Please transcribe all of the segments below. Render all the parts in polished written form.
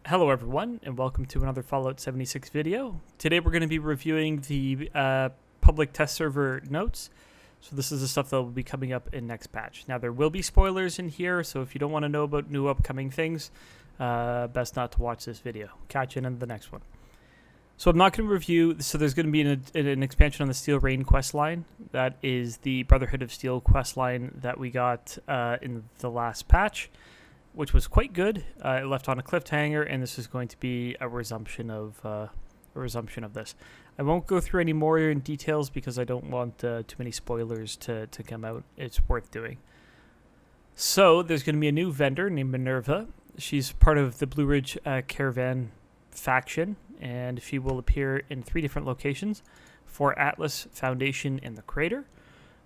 Hello everyone, and welcome to another Fallout 76 video. Today we're going to be reviewing the public test server notes. So this is the stuff that will be coming up in next patch. Now there will be spoilers in here, so if you don't want to know about new upcoming things, best not to watch this video. Catch you in the next one. So I'm not going to review, so there's going to be an expansion on the Steel Rain quest line. That is the Brotherhood of Steel quest line that we got in the last patch, which was quite good. It left on a cliffhanger, and this is going to be a resumption of this. I won't go through any more in details because I don't want too many spoilers to come out. It's worth doing. So there's going to be a new vendor named Minerva. She's part of the Blue Ridge Caravan faction, and she will appear in 3 different locations: for Atlas, Foundation, and the Crater.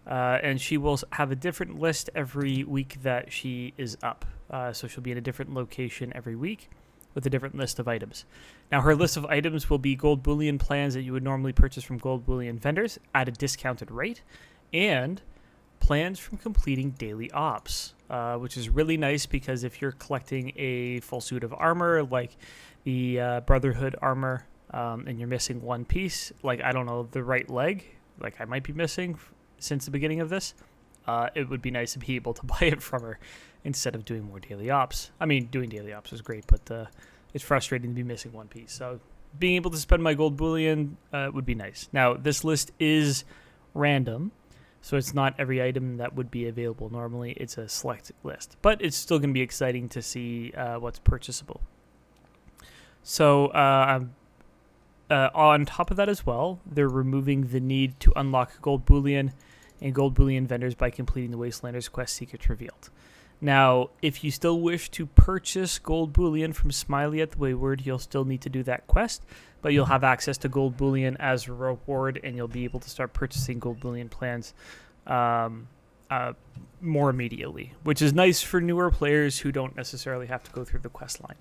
And she will have a different list every week that she is up. So she'll be in a different location every week with a different list of items. Now her list of items will be gold bullion plans that you would normally purchase from gold bullion vendors at a discounted rate, and plans from completing daily ops, which is really nice because if you're collecting a full suit of armor like the Brotherhood armor, and you're missing one piece, like I don't know, the right leg, like I might be missing since the beginning of this, it would be nice to be able to buy it from her instead of doing more daily ops. I mean, doing daily ops is great, but it's frustrating to be missing one piece. So being able to spend my gold bullion would be nice. Now, this list is random, so it's not every item that would be available normally. It's a select list, but it's still going to be exciting to see what's purchasable. So on top of that as well, they're removing the need to unlock gold bullion and gold bullion vendors by completing the Wastelanders quest Secrets Revealed. Now, if you still wish to purchase gold bullion from Smiley at the Wayward, you'll still need to do that quest, but you'll have access to gold bullion as a reward, and you'll be able to start purchasing gold bullion plans more immediately, which is nice for newer players who don't necessarily have to go through the quest line.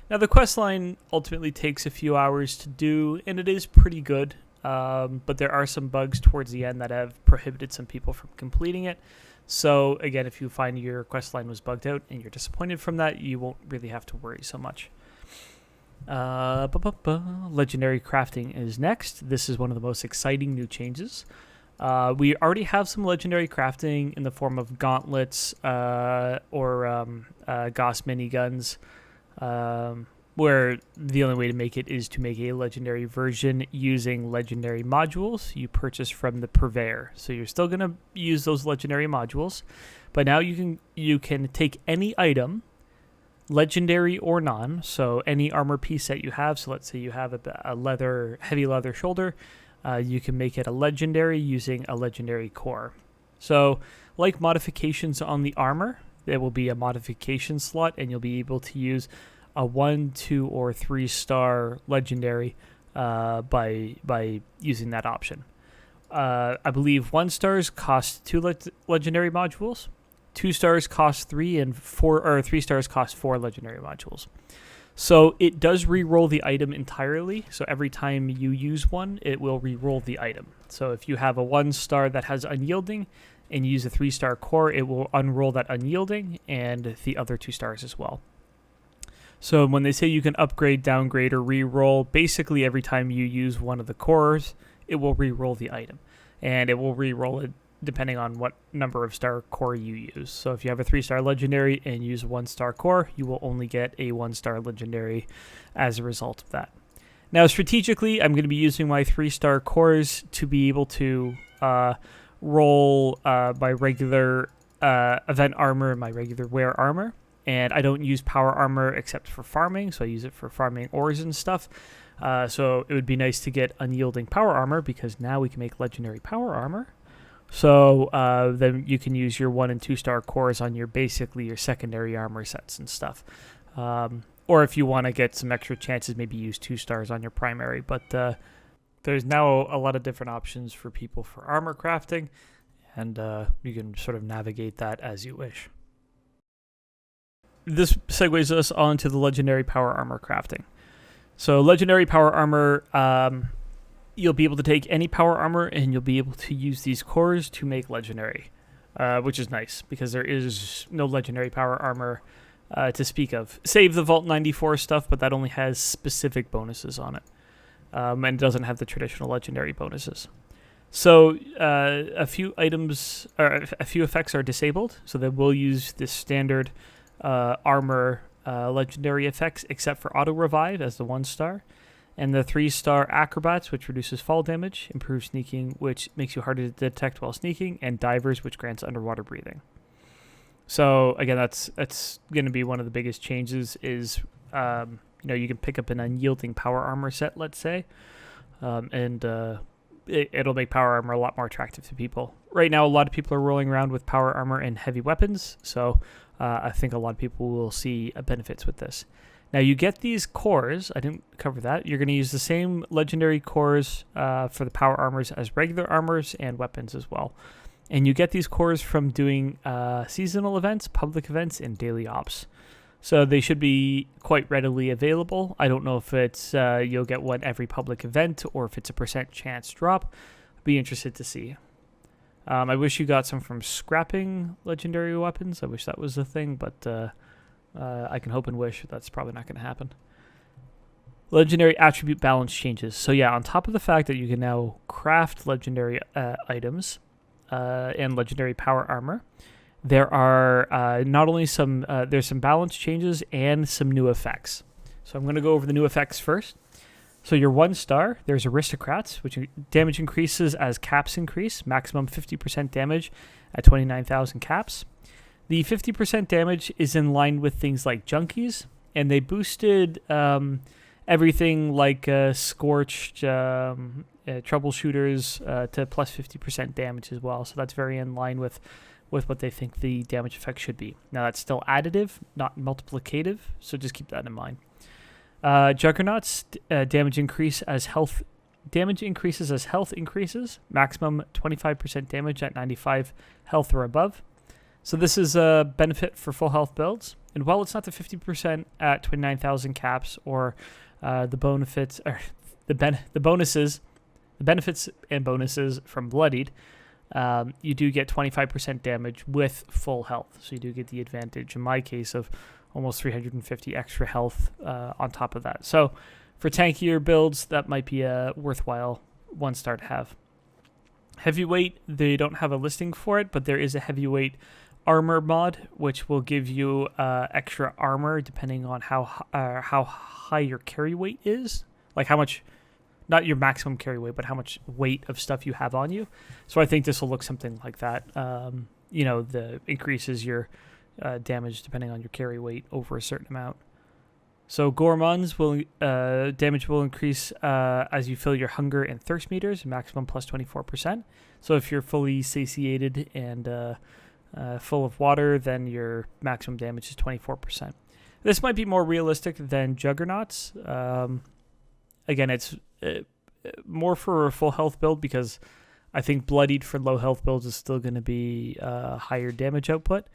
Now, the quest line ultimately takes a few hours to do, and it is pretty good, but there are some bugs towards the end that have prohibited some people from completing it. So, again, if you find your quest line was bugged out and you're disappointed from that, you won't really have to worry so much. Legendary crafting is next. This is one of the most exciting new changes. We already have some legendary crafting in the form of gauntlets or Gauss miniguns, where the only way to make it is to make a legendary version using legendary modules you purchase from the purveyor. So you're still going to use those legendary modules, but now you can take any item, legendary or non, so any armor piece that you have. So let's say you have a heavy leather shoulder, you can make it a legendary using a legendary core. So like modifications on the armor, there will be a modification slot, and you'll be able to use a 1, 2, or 3 star legendary by using that option. I believe 1 stars cost 2 legendary modules, 2 stars cost 3, and 3 stars cost 4 legendary modules. So it does re-roll the item entirely. So every time you use one, it will re-roll the item. So if you have a 1 star that has unyielding and you use a 3 star core, it will unroll that unyielding and the other 2 stars as well. So when they say you can upgrade, downgrade, or re-roll, basically every time you use one of the cores, it will re-roll the item. And it will re-roll it depending on what number of star core you use. So if you have a 3 star legendary and use a 1 star core, you will only get a 1 star legendary as a result of that. Now strategically, I'm going to be using my 3 star cores to be able to roll my regular event armor and my regular wear armor. And I don't use power armor except for farming, so I use it for farming ores and stuff. So it would be nice to get unyielding power armor, because now we can make legendary power armor. So then you can use your 1 and 2 star cores on your secondary armor sets and stuff. Or if you want to get some extra chances, maybe use 2 stars on your primary. But there's now a lot of different options for people for armor crafting, and you can sort of navigate that as you wish. This segues us onto the legendary power armor crafting. So legendary power armor, you'll be able to take any power armor and you'll be able to use these cores to make legendary, which is nice because there is no legendary power armor to speak of. Save the Vault 94 stuff, but that only has specific bonuses on it. And doesn't have the traditional legendary bonuses. So a few items, or a few effects are disabled, so they will use the standard armor legendary effects, except for auto revive as the 1-star, and the 3-star acrobats, which reduces fall damage, improves sneaking, which makes you harder to detect while sneaking, and divers, which grants underwater breathing. So again, that's going to be one of the biggest changes. Is you can pick up an unyielding power armor set, let's say, and it'll make power armor a lot more attractive to people. Right now, a lot of people are rolling around with power armor and heavy weapons, so I think a lot of people will see benefits with this. Now, you get these cores. I didn't cover that. You're going to use the same legendary cores for the power armors as regular armors and weapons as well. And you get these cores from doing seasonal events, public events, and daily ops. So they should be quite readily available. I don't know if it's you'll get one every public event or if it's a % chance drop. I'd be interested to see. I wish you got some from scrapping legendary weapons. I wish that was the thing, but I can hope and wish. That's probably not going to happen. Legendary attribute balance changes. So yeah, on top of the fact that you can now craft legendary items and legendary power armor, there are not only there's some balance changes and some new effects. So I'm going to go over the new effects first. So your 1-star, there's Aristocrats, which damage increases as caps increase, maximum 50% damage at 29,000 caps. The 50% damage is in line with things like Junkies, and they boosted everything like Scorched, Troubleshooters to plus 50% damage as well. So that's very in line with what they think the damage effect should be. Now, that's still additive, not multiplicative, so just keep that in mind. Juggernauts, damage increases as health increases, maximum 25% damage at 95 health or above. So this is a benefit for full health builds, and while it's not the 50% at 29,000 caps or the benefits and bonuses from Bloodied, you do get 25% damage with full health. So you do get the advantage, in my case, of almost 350 extra health on top of that. So for tankier builds, that might be a worthwhile 1-star to have. Heavyweight, they don't have a listing for it, but there is a heavyweight armor mod, which will give you extra armor depending on how high your carry weight is. Like how much... not your maximum carry weight, but how much weight of stuff you have on you. So I think this will look something like that. The increases your damage depending on your carry weight over a certain amount. So Gourmands damage will increase as you fill your hunger and thirst meters, maximum plus 24%. So if you're fully satiated and full of water, then your maximum damage is 24%. This might be more realistic than Juggernauts. Again, it's more for a full health build because I think Bloodied for low health builds is still going to be higher damage output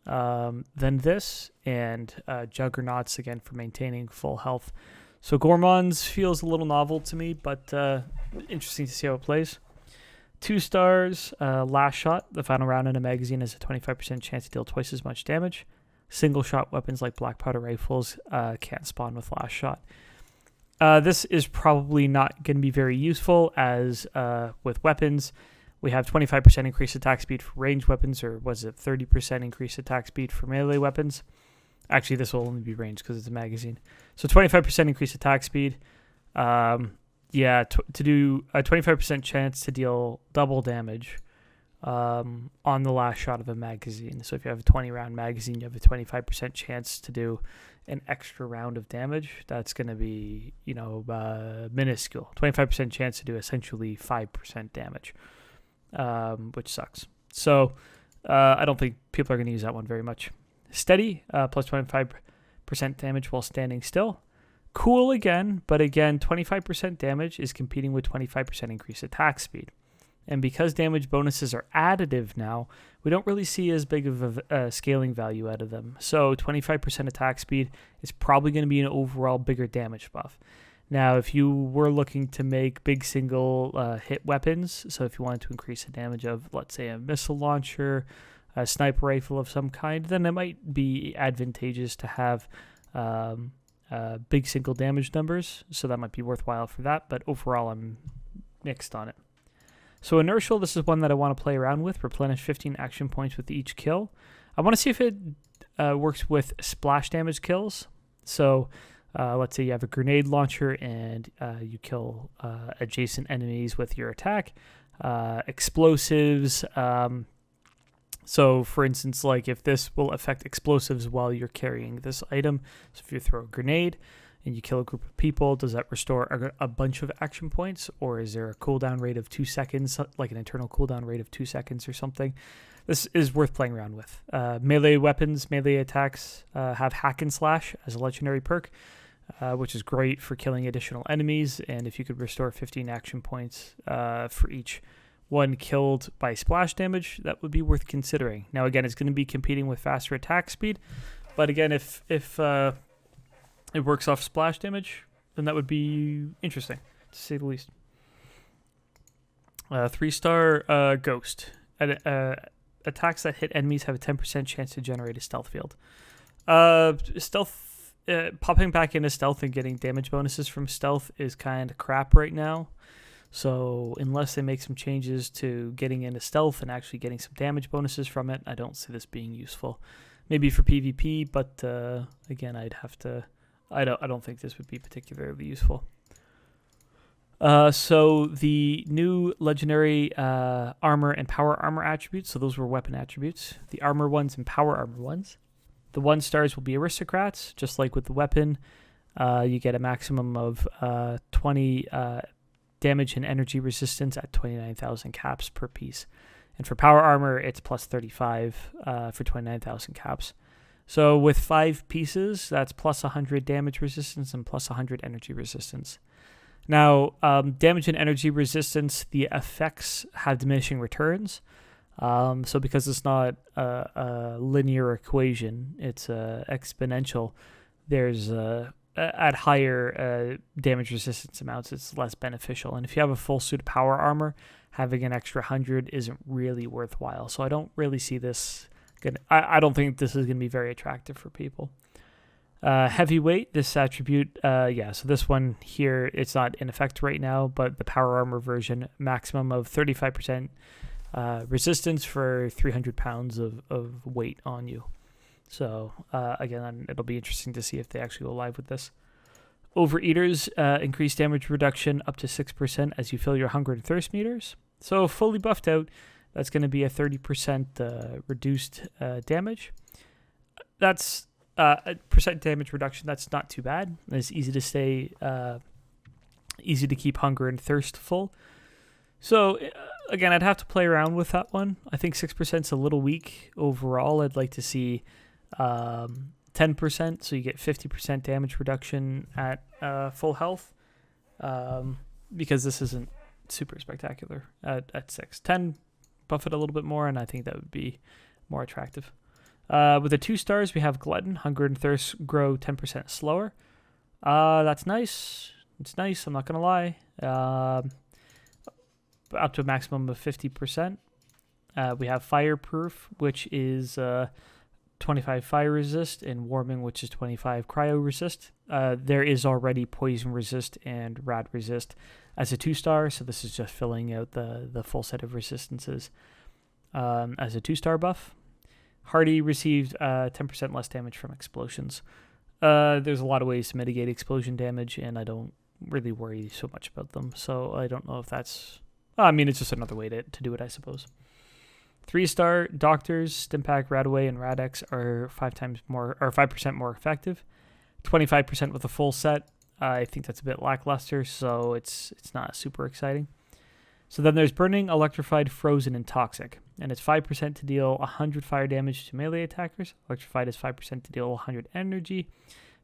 than this, and Juggernauts, again, for maintaining full health. So Gourmands feels a little novel to me, but interesting to see how it plays. 2-stars, Last Shot. The final round in a magazine has a 25% chance to deal twice as much damage. Single-shot weapons like black powder rifles can't spawn with Last Shot. This is probably not going to be very useful as with weapons. We have 25% increased attack speed for ranged weapons, or was it 30% increased attack speed for melee weapons? Actually, this will only be ranged because it's a magazine. So 25% increased attack speed. To do a 25% chance to deal double damage on the last shot of a magazine. So if you have a 20-round magazine, you have a 25% chance to do an extra round of damage. That's going to be, minuscule. 25% chance to do essentially 5% damage, which sucks. So I don't think people are going to use that one very much. Steady, plus 25% damage while standing still. Cool again, but again, 25% damage is competing with 25% increased attack speed. And because damage bonuses are additive now, we don't really see as big of a scaling value out of them. So 25% attack speed is probably going to be an overall bigger damage buff. Now, if you were looking to make big single hit weapons, so if you wanted to increase the damage of, let's say, a missile launcher, a sniper rifle of some kind, then it might be advantageous to have big single damage numbers, so that might be worthwhile for that, but overall I'm mixed on it. So inertial, this is one that I want to play around with. Replenish 15 action points with each kill. I want to see if it works with splash damage kills. So let's say you have a grenade launcher and you kill adjacent enemies with your attack. Explosives. So for instance, like if this will affect explosives while you're carrying this item. So if you throw a grenade and you kill a group of people, does that restore a bunch of action points? Or is there a cooldown rate of 2 seconds, like an internal cooldown rate of 2 seconds or something? This is worth playing around with. Melee weapons, melee attacks have hack and slash as a legendary perk, which is great for killing additional enemies. And if you could restore 15 action points for each one killed by splash damage, that would be worth considering. Now, again, it's going to be competing with faster attack speed. But again, if it works off splash damage, then that would be interesting, to say the least. 3-star Ghost. Attacks that hit enemies have a 10% chance to generate a stealth field. Popping back into stealth and getting damage bonuses from stealth is kind of crap right now. So unless they make some changes to getting into stealth and actually getting some damage bonuses from it, I don't see this being useful. Maybe for PvP, but again, I don't think this would be particularly useful. So the new legendary armor and power armor attributes, so those were weapon attributes. The armor ones and power armor ones. The 1-stars will be aristocrats, just like with the weapon. You get a maximum of 20 damage and energy resistance at 29,000 caps per piece. And for power armor, it's plus 35 for 29,000 caps. So with 5 pieces, that's plus 100 damage resistance and plus 100 energy resistance. Now, damage and energy resistance, the effects have diminishing returns. So because it's not a linear equation, it's exponential, there's at higher damage resistance amounts, it's less beneficial. And if you have a full suit of power armor, having an extra 100 isn't really worthwhile. So I don't really see this. I don't think this is going to be very attractive for people. Heavyweight, this attribute, so this one here, it's not in effect right now, but the power armor version, maximum of 35% resistance for 300 pounds of weight on you. So again, it'll be interesting to see if they actually go live with this. Overeaters, increased damage reduction up to 6% as you fill your hunger and thirst meters. So fully buffed out, that's going to be a 30% reduced damage. That's a percent damage reduction. That's not too bad. It's easy to stay, easy to keep hunger and thirst full. So again, I'd have to play around with that one. I think 6% is a little weak overall. I'd like to see 10%, so you get 50% damage reduction at full health, because this isn't super spectacular at 6. 10, buff it a little bit more, and I think that would be more attractive. With the 2-stars, we have Glutton. Hunger and thirst grow 10% slower. That's nice. It's nice, I'm not going to lie. Up to a maximum of 50%. We have Fireproof, which is 25 fire resist, and Warming, which is 25 cryo resist. There is already Poison resist and Rad resist as a 2-star, so this is just filling out the full set of resistances as a 2-star buff. Hardy received 10% less damage from explosions. There's a lot of ways to mitigate explosion damage, and I don't really worry so much about them, so I don't know if that's... I mean, it's just another way to do it, I suppose. 3-star Doctors, Stimpack, Radaway, and Radex are 5% more effective. 25% with a full set. I think that's a bit lackluster, so it's not super exciting. So then there's Burning, Electrified, Frozen, and Toxic. And it's 5% to deal 100 fire damage to melee attackers. Electrified is 5% to deal 100 energy.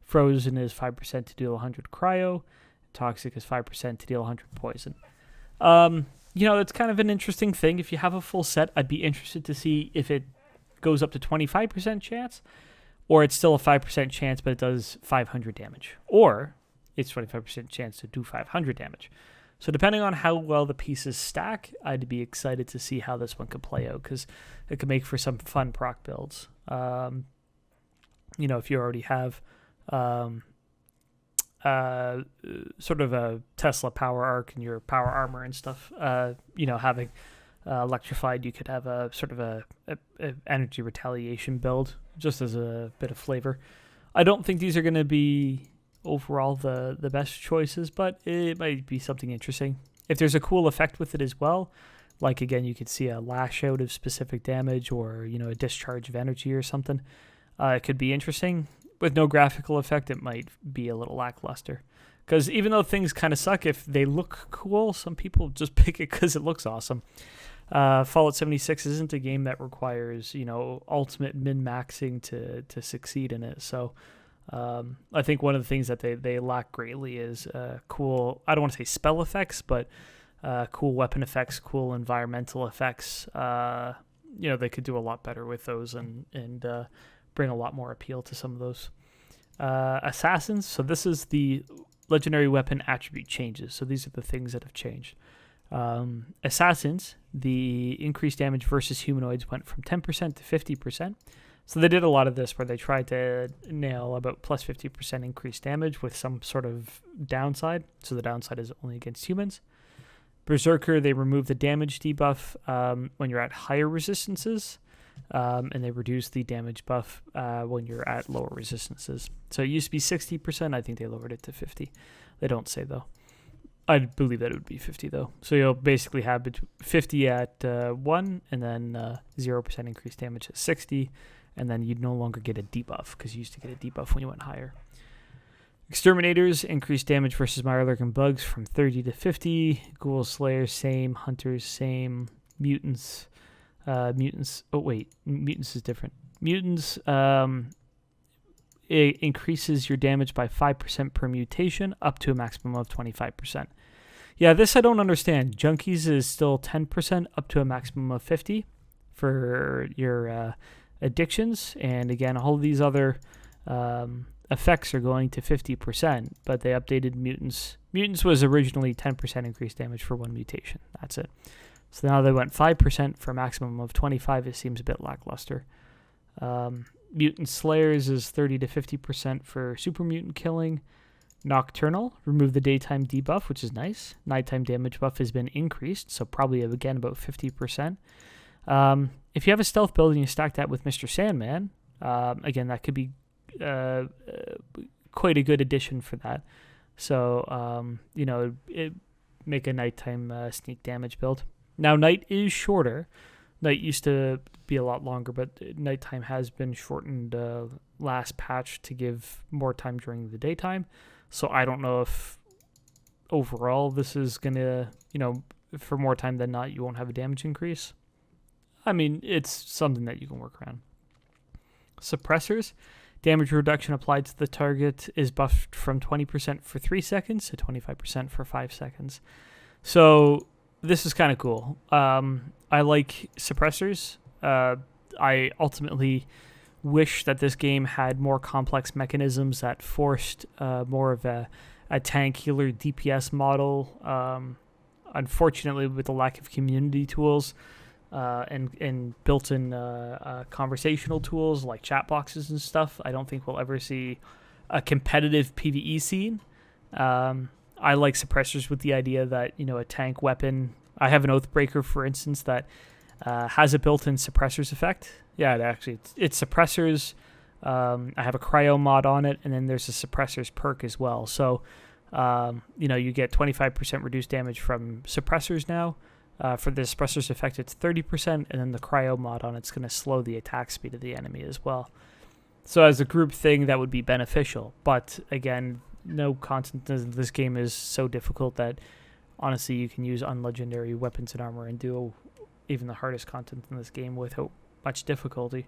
Frozen is 5% to deal 100 cryo. Toxic is 5% to deal 100 poison. It's kind of an interesting thing. If you have a full set, I'd be interested to see if it goes up to 25% chance, or it's still a 5% chance, but it does 500 damage. Or it's 25% chance to do 500 damage. So depending on how well the pieces stack, I'd be excited to see how this one could play out, because it could make for some fun proc builds. If you already have sort of a Tesla power arc in your power armor and stuff, having electrified, you could have a sort of a energy retaliation build just as a bit of flavor. I don't think these are going to be overall the best choices, but it might be something interesting. If there's a cool effect with it as well, like again, you could see a lash out of specific damage, or a discharge of energy or something, it could be interesting. With no graphical effect, it might be a little lackluster. Because even though things kind of suck, if they look cool, some people just pick it because it looks awesome. Fallout 76 isn't a game that requires, ultimate min-maxing to succeed in it. So I think one of the things that they lack greatly is cool, I don't want to say spell effects, but cool weapon effects, cool environmental effects. They could do a lot better with those and bring a lot more appeal to some of those. Assassins, so this is the legendary weapon attribute changes. So these are the things that have changed. Assassins, the increased damage versus humanoids went from 10% to 50%. So they did a lot of this where they tried to nail about plus 50% increased damage with some sort of downside. So the downside is only against humans. Berserker, they removed the damage debuff when you're at higher resistances. And they reduce the damage buff when you're at lower resistances. So it used to be 60%. I think they lowered it to 50. They don't say, though. I believe that it would be 50, though. So you'll basically have 50 at 1, and then 0% increased damage at 60, and then you'd no longer get a debuff, because you used to get a debuff when you went higher. Exterminators, increased damage versus Mirelurk and bugs from 30 to 50. Ghoul Slayers, same. Hunters, same. Mutants... Mutants is different. Mutants, it increases your damage by 5% per mutation, up to a maximum of 25%. Yeah, this I don't understand. Junkies is still 10%, up to a maximum of 50 for your addictions. And again, all of these other effects are going to 50%, but they updated mutants. Mutants was originally 10% increased damage for one mutation. That's it. So now they went 5% for a maximum of 25. It seems a bit lackluster. Mutant Slayers is 30 to 50% for super mutant killing. Nocturnal, remove the daytime debuff, which is nice. Nighttime damage buff has been increased, so probably again about 50%. If you have a stealth build and you stack that with Mr. Sandman, again, that could be quite a good addition for that. So, make a nighttime sneak damage build. Now, night is shorter. Night used to be a lot longer, but nighttime has been shortened last patch to give more time during the daytime. So I don't know if overall this is going to, for more time than not, you won't have a damage increase. I mean, it's something that you can work around. Suppressors, damage reduction applied to the target is buffed from 20% for 3 seconds to 25% for 5 seconds. So this is kind of cool. I like suppressors. I ultimately wish that this game had more complex mechanisms that forced more of a tank healer DPS model. Unfortunately, with the lack of community tools and built-in conversational tools like chat boxes and stuff, I don't think we'll ever see a competitive PvE scene. I like suppressors with the idea that, a tank weapon... I have an Oathbreaker, for instance, that has a built-in suppressors effect. Yeah, it's suppressors. I have a cryo mod on it, and then there's a suppressors perk as well. So, you get 25% reduced damage from suppressors now. For the suppressors effect, it's 30%, and then the cryo mod on it's going to slow the attack speed of the enemy as well. So as a group thing, that would be beneficial. But again, no content in this game is so difficult that honestly you can use unlegendary weapons and armor and do even the hardest content in this game without much difficulty.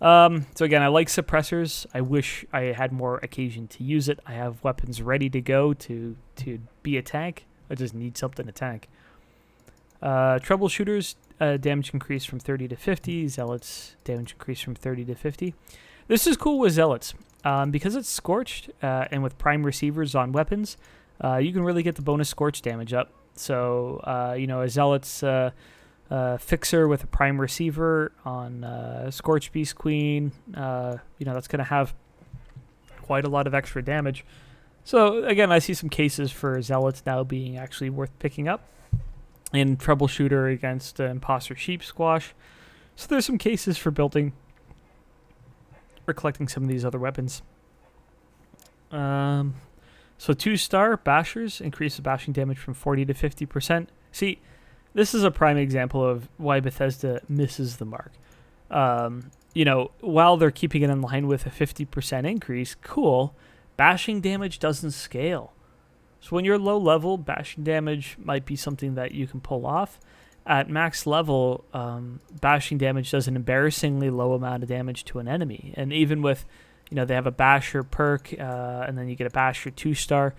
So again, I like suppressors. I wish I had more occasion to use it. I have weapons ready to go to be a tank. I just need something to tank. Troubleshooters, damage increase from 30 to 50. Zealots, damage increase from 30 to 50. This is cool with Zealots. Because it's scorched and with prime receivers on weapons, you can really get the bonus Scorch damage up. So, a Zealot's Fixer with a Prime Receiver on Scorch Beast Queen, that's going to have quite a lot of extra damage. So, again, I see some cases for Zealots now being actually worth picking up. And Troubleshooter against Imposter Sheep Squash. So there's some cases for building or collecting some of these other weapons. So 2-star Bashers increase the bashing damage from 40 to 50%. See, this is a prime example of why Bethesda misses the mark. While they're keeping it in line with a 50% increase, cool, bashing damage doesn't scale. So when you're low level, bashing damage might be something that you can pull off. At max level, bashing damage does an embarrassingly low amount of damage to an enemy. And even with, they have a basher perk, and then you get a basher 2-star.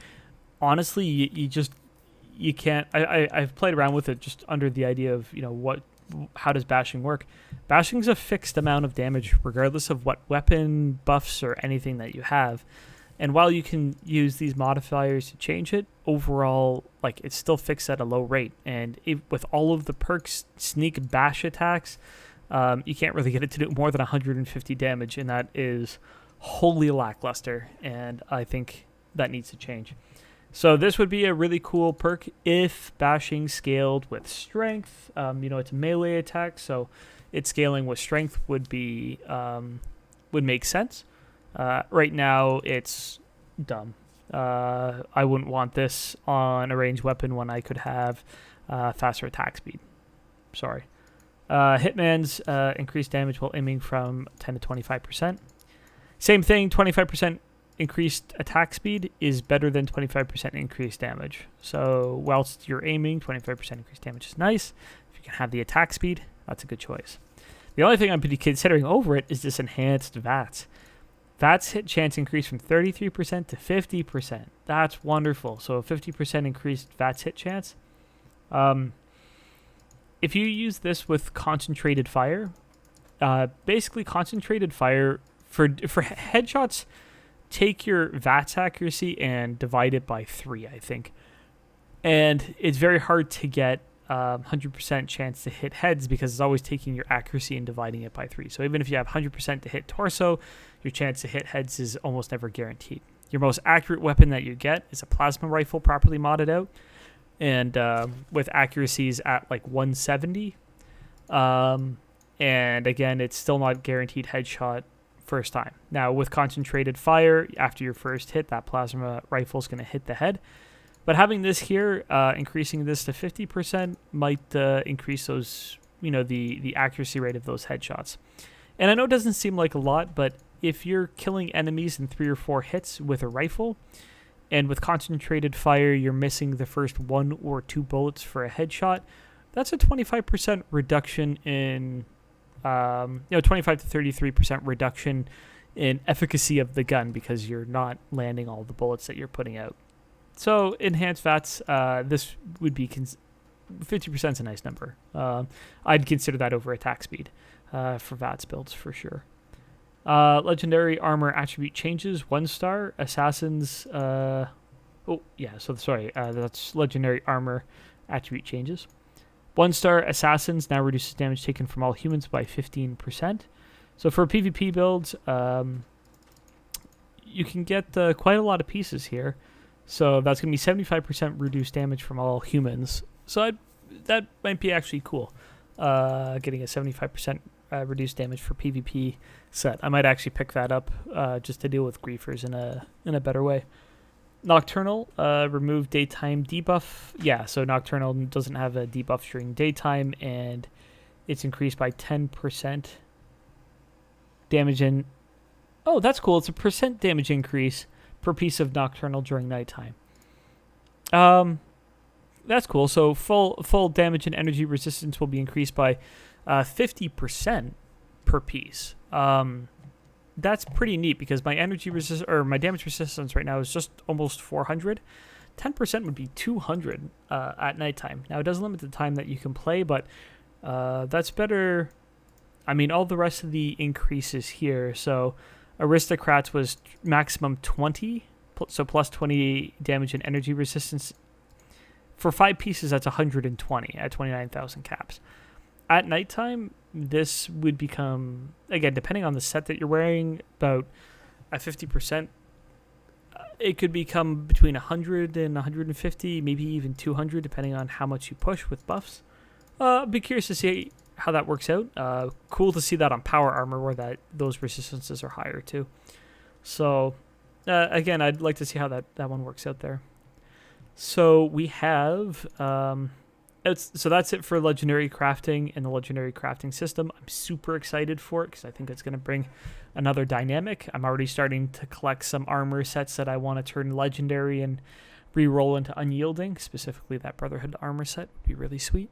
Honestly, you can't. I've played around with it just under the idea of, how does bashing work? Bashing's a fixed amount of damage regardless of what weapon buffs or anything that you have. And while you can use these modifiers to change it, overall, it's still fixed at a low rate. And with all of the perks, sneak bash attacks, you can't really get it to do more than 150 damage, and that is wholly lackluster. And I think that needs to change. So this would be a really cool perk if bashing scaled with strength. It's a melee attack, so its scaling with strength would make sense. Right now, it's dumb. I wouldn't want this on a ranged weapon when I could have faster attack speed. Sorry. Hitman's increased damage while aiming from 10 to 25%. Same thing, 25% increased attack speed is better than 25% increased damage. So whilst you're aiming, 25% increased damage is nice. If you can have the attack speed, that's a good choice. The only thing I'm considering over it is this enhanced VATS. VATS hit chance increased from 33% to 50%. That's wonderful. So a 50% increased VATS hit chance. If you use this with concentrated fire, basically concentrated fire for headshots, take your VATS accuracy and divide it by 3, I think. And it's very hard to get 100% chance to hit heads because it's always taking your accuracy and dividing it by 3. So even if you have 100% to hit torso, your chance to hit heads is almost never guaranteed. Your most accurate weapon that you get is a plasma rifle properly modded out, and with accuracies at 170. And again, it's still not guaranteed headshot first time. Now with concentrated fire, after your first hit, that plasma rifle is going to hit the head. But having this here, increasing this to 50% might increase those, the accuracy rate of those headshots. And I know it doesn't seem like a lot, but if you're killing enemies in 3 or 4 hits with a rifle, and with concentrated fire, you're missing the first 1 or 2 bullets for a headshot, that's a 25% reduction in, 25 to 33% reduction in efficacy of the gun because you're not landing all the bullets that you're putting out. So enhanced VATS, this would be 50% is a nice number. I'd consider that over attack speed for VATS builds for sure. Legendary armor attribute changes, 1-star assassins. That's legendary armor attribute changes. 1-star assassins now reduces damage taken from all humans by 15%. So for PvP builds, you can get quite a lot of pieces here. So that's going to be 75% reduced damage from all humans. So that might be actually cool. Getting a 75% reduced damage for PvP set. I might actually pick that up just to deal with griefers in a better way. Nocturnal, remove daytime debuff. Yeah, so Nocturnal doesn't have a debuff during daytime, and it's increased by 10% damage in... Oh, that's cool. It's a percent damage increase per piece of Nocturnal during nighttime. That's cool. So full damage and energy resistance will be increased by 50% per piece. That's pretty neat because my my damage resistance right now is just almost 400. 10% would be 200 at nighttime. Now it does limit the time that you can play, but that's better. I mean, all the rest of the increases here. So Aristocrats was maximum 20 so plus 20 damage and energy resistance. For 5 pieces, that's 120 at 29,000 caps. At nighttime, this would become, again, depending on the set that you're wearing, about at 50%. It could become between 100 and 150, maybe even 200, depending on how much you push with buffs. I'd be curious to see how that works out. Cool to see that on power armor, where those resistances are higher too. So, again, I'd like to see how that one works out there. So we have, so that's it for legendary crafting and the legendary crafting system. I'm super excited for it because I think it's going to bring another dynamic. I'm already starting to collect some armor sets that I want to turn legendary and re-roll into unyielding. Specifically, that Brotherhood armor set would be really sweet.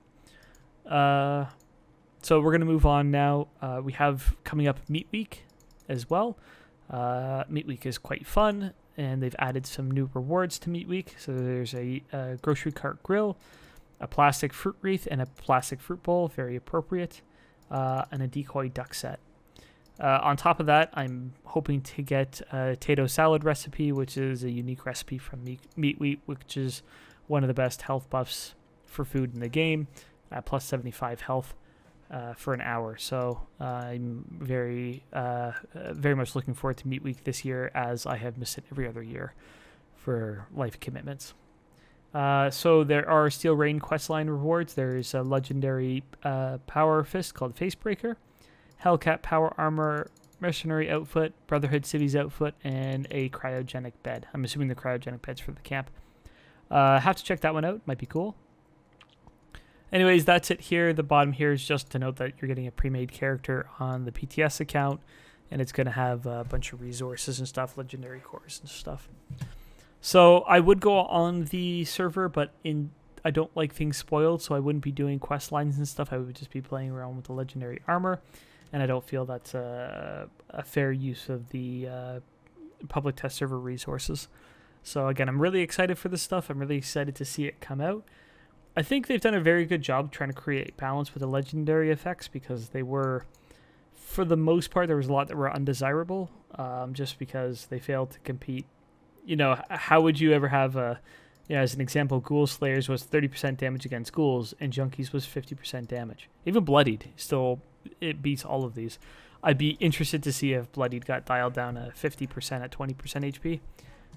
So we're going to move on now. We have coming up Meat Week as well. Meat Week is quite fun, and they've added some new rewards to Meat Week. So there's a grocery cart grill, a plastic fruit wreath, and a plastic fruit bowl, very appropriate, and a decoy duck set. On top of that, I'm hoping to get a potato salad recipe, which is a unique recipe from Meat Week, which is one of the best health buffs for food in the game, plus 75 health for an hour. So I'm very much looking forward to Meat Week this year, as I have missed it every other year for life commitments. So there are Steel Rain questline rewards. There's a legendary power fist called Facebreaker, Hellcat power armor, mercenary outfit, Brotherhood cities outfit, and a cryogenic bed. I'm assuming the cryogenic bed's for the camp. Have to check that one out. Might be cool. Anyways, that's it here. The bottom here is just to note that you're getting a pre-made character on the PTS account, and it's going to have a bunch of resources and stuff, legendary cores and stuff. So I would go on the server, but I don't like things spoiled, so I wouldn't be doing quest lines and stuff. I would just be playing around with the legendary armor, and I don't feel that's a fair use of the public test server resources. So again, I'm really excited for this stuff. I'm really excited to see it come out. I think they've done a very good job trying to create balance with the legendary effects, because they were, for the most part, there was a lot that were undesirable, just because they failed to compete. You know, how would you ever have as an example, Ghoul Slayers was 30% damage against ghouls, and Junkies was 50% damage. Even Bloodied, still, it beats all of these. I'd be interested to see if Bloodied got dialed down to 50% at 20% HP,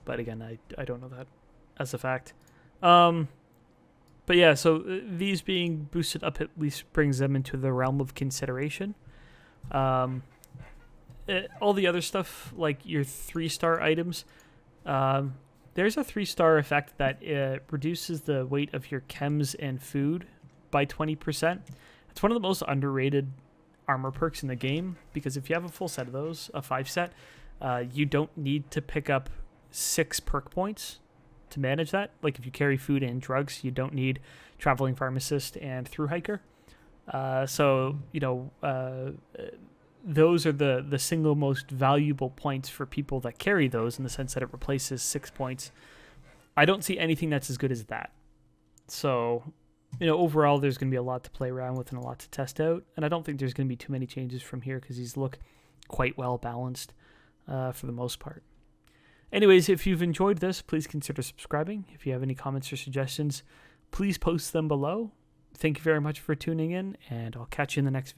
but again, I don't know that as a fact. But yeah, so these being boosted up at least brings them into the realm of consideration. All the other stuff, like your 3-star items, there's a 3-star effect that reduces the weight of your chems and food by 20%. It's one of the most underrated armor perks in the game, because if you have a full set of those, a 5 set, you don't need to pick up 6 perk points to manage that. Like if you carry food and drugs, you don't need traveling pharmacist and through hiker. So those are the single most valuable points for people that carry those, in the sense that it replaces 6 points. I don't see anything that's as good as that. So, overall, there's going to be a lot to play around with and a lot to test out. And I don't think there's going to be too many changes from here, because these look quite well balanced for the most part. Anyways, if you've enjoyed this, please consider subscribing. If you have any comments or suggestions, please post them below. Thank you very much for tuning in, and I'll catch you in the next video.